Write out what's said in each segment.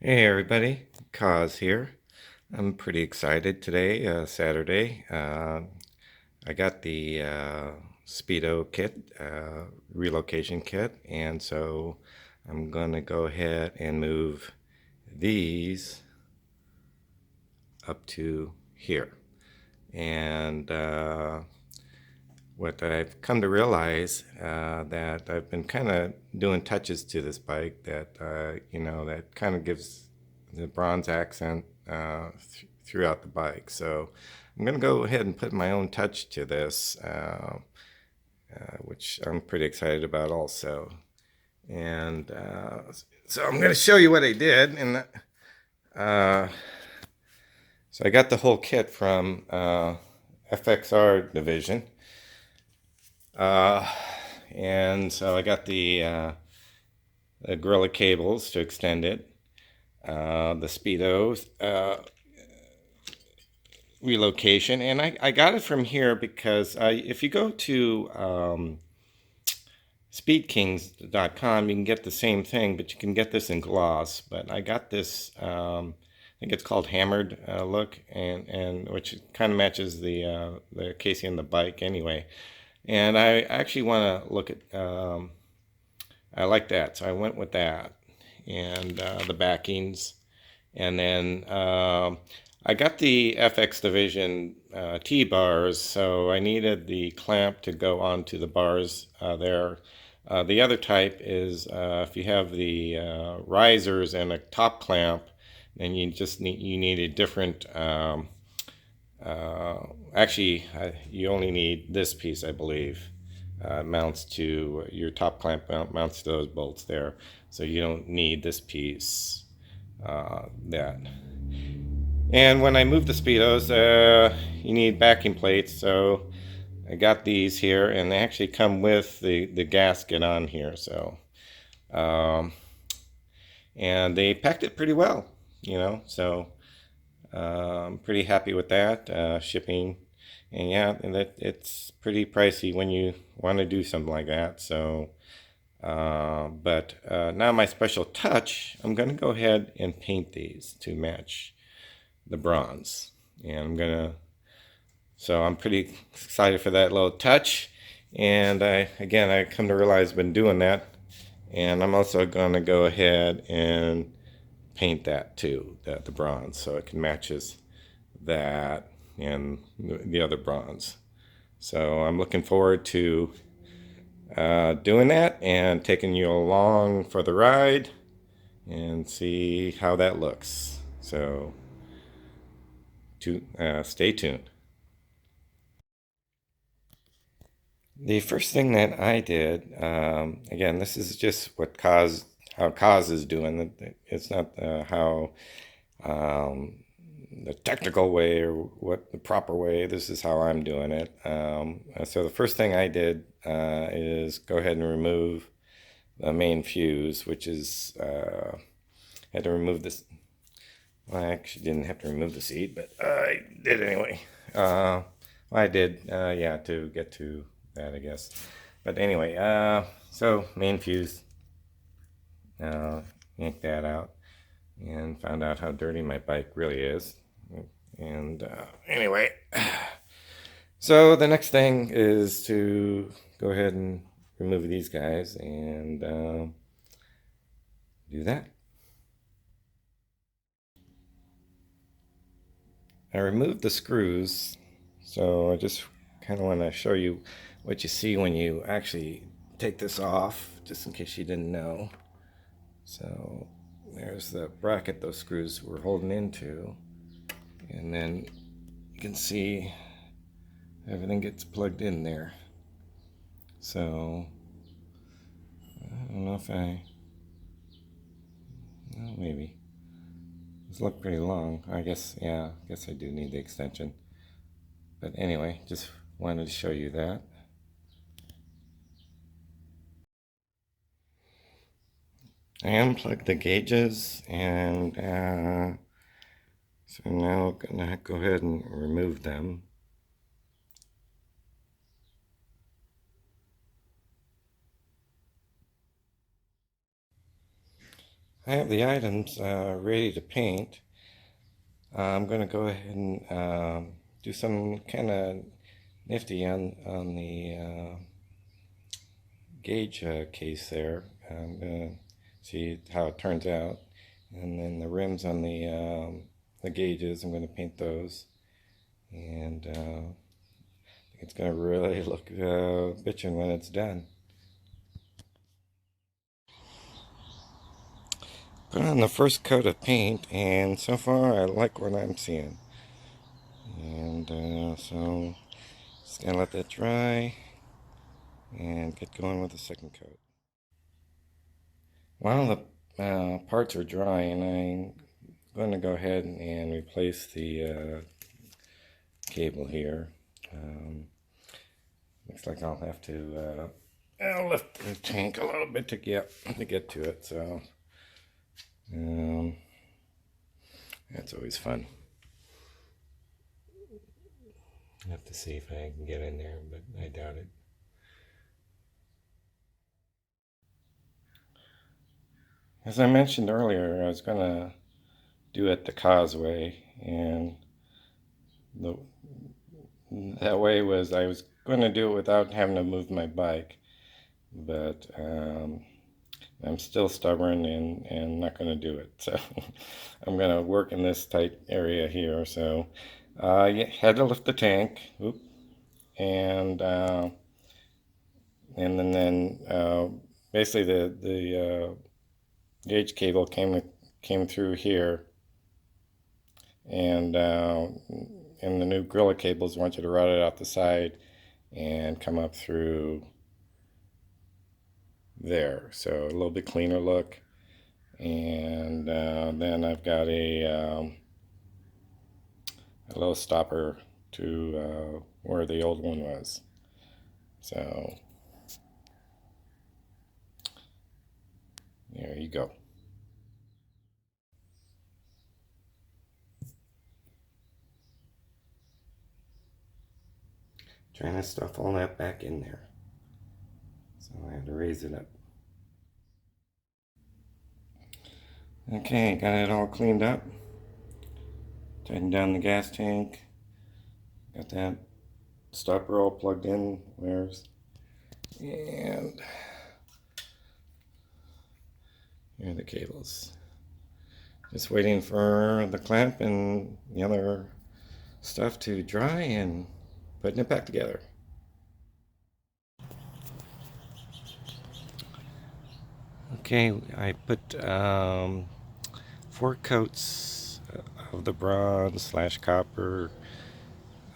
Hey everybody, Kaz here. I'm pretty excited today, Saturday. I got the Speedo kit, relocation kit, and so I'm gonna go ahead and move these up to here. And what I've come to realize that I've been kind of doing touches to this bike that that kind of gives the bronze accent throughout the bike. So I'm going to go ahead and put my own touch to this, which I'm pretty excited about also. And so I'm going to show you what I did. And uh, so I got the whole kit from FXR Division. Uh, and so I got the Gorilla cables to extend it, the Speedo relocation, and I got it from here because if you go to speedkings.com, you can get the same thing, but you can get this in gloss. But I got this, I think it's called hammered look, and which kind of matches the casing on the bike anyway. And I actually want to look at, I like that, so I went with that. And the backings. And then I got the FX Division T-bars, so I needed the clamp to go onto the bars there. The other type is if you have the risers and a top clamp, then you need a different actually, you only need this piece, I believe. Mounts to your top clamp mounts to those bolts there, so you don't need this piece. That. And when I move the speedos, you need backing plates. So I got these here, and they actually come with the gasket on here. So um, and they packed it pretty well, So I'm pretty happy with that shipping, and yeah, and it's pretty pricey when you want to do something like that. So, but now my special touch, I'm going to go ahead and paint these to match the bronze, and so I'm pretty excited for that little touch. And I come to realize I've been doing that, and I'm also going to go ahead and paint that too, the bronze, so it can matches that and the other bronze. So I'm looking forward to doing that and taking you along for the ride and see how that looks. So stay tuned. The first thing that I did, again, this is just how Kaz is doing. It's not how um, the technical way or what the proper way. This is how I'm doing it. So the first thing I did is go ahead and remove the main fuse, which is had to remove this. Well, I actually didn't have to remove the seat, but I did anyway. I did, yeah, to get to that, I guess. But anyway, so main fuse, uh, yanked that out and found out how dirty my bike really is. And anyway, so the next thing is to go ahead and remove these guys and do that. I removed the screws, so I just kind of want to show you what you see when you actually take this off, just in case you didn't know. So there's the bracket those screws were holding into, and then you can see everything gets plugged in there. So I don't know if well, maybe. It's looked pretty long. I guess, yeah, I guess I do need the extension. But anyway, just wanted to show you that. I unplugged the gauges, and so now I'm gonna go ahead and remove them. I have the items ready to paint. I'm going to go ahead and do some kind of nifty on the gauge case there. I'm going to see how it turns out. And then the rims on the gauges, I'm going to paint those. And I think it's going to really look bitchin' when it's done. Put on the first coat of paint, and so far I like what I'm seeing. And so just gonna let that dry and get going with the second coat. While the parts are drying, I'm going to go ahead and replace the cable here. Looks like I'll have to lift the tank a little bit to get to it. So that's always fun. I have to see if I can get in there, but I doubt it. As I mentioned earlier, I was going to do it the causeway, and that way was I was going to do it without having to move my bike, but I'm still stubborn and not going to do it. So I'm going to work in this tight area here. So I had to lift the tank, and then basically the gauge cable came through here, and the new Gorilla cables want you to route it out the side and come up through there, so a little bit cleaner look. And then I've got a little stopper to where the old one was. So there you go. Trying to stuff all that back in there. So I had to raise it up. Okay, got it all cleaned up. Tightened down the gas tank. Got that stopper all plugged in. And here are the cables. Just waiting for the clamp and the other stuff to dry and putting it back together. Okay, I put 4 coats of the bronze / copper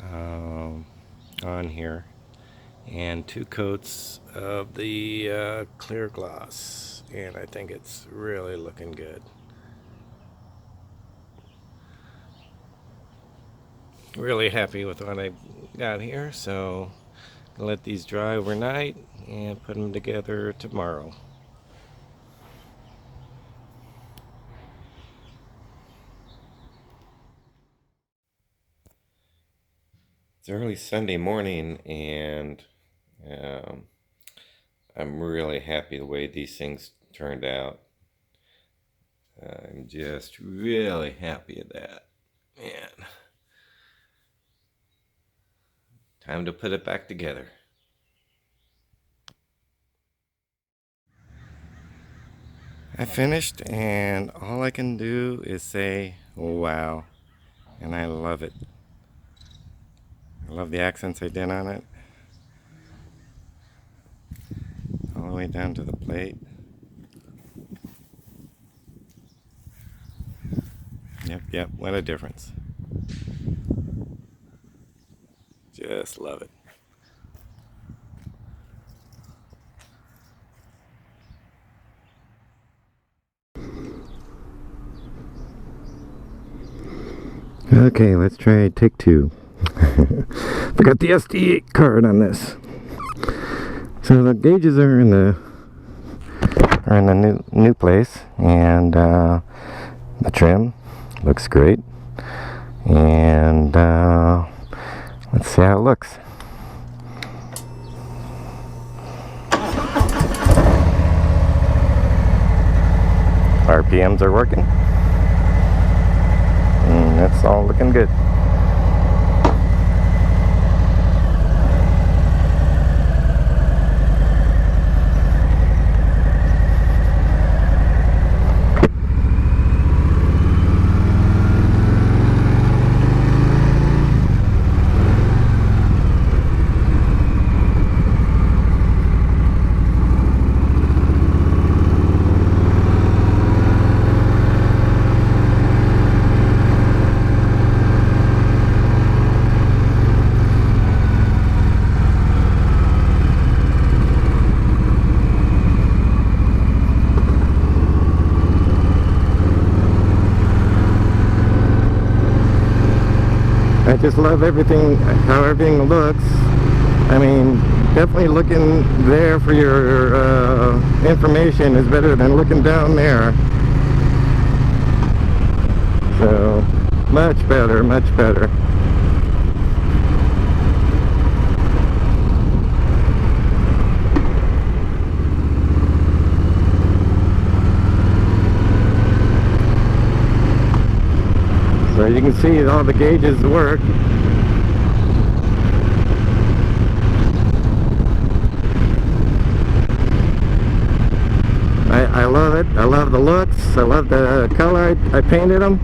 on here, and 2 coats of the clear gloss, and I think it's really looking good. Really happy with what I got here, so I'll let these dry overnight and put them together tomorrow. It's early Sunday morning, and I'm really happy the way these things turned out. I'm just really happy at that. Man, time to put it back together. I finished, and all I can do is say, wow, and I love it. I love the accents I did on it. All the way down to the plate. Yep, what a difference. Just love it. Okay, let's try take 2. Forgot the SD card on this. So the gauges are in the new place, and the trim looks great. And let's see how it looks. RPMs are working. And that's all looking good. I just love everything, how everything looks. I mean, definitely looking there for your information is better than looking down there. So, much better, much better. So you can see all the gauges work. I love it. I love the looks. I love the color I painted them.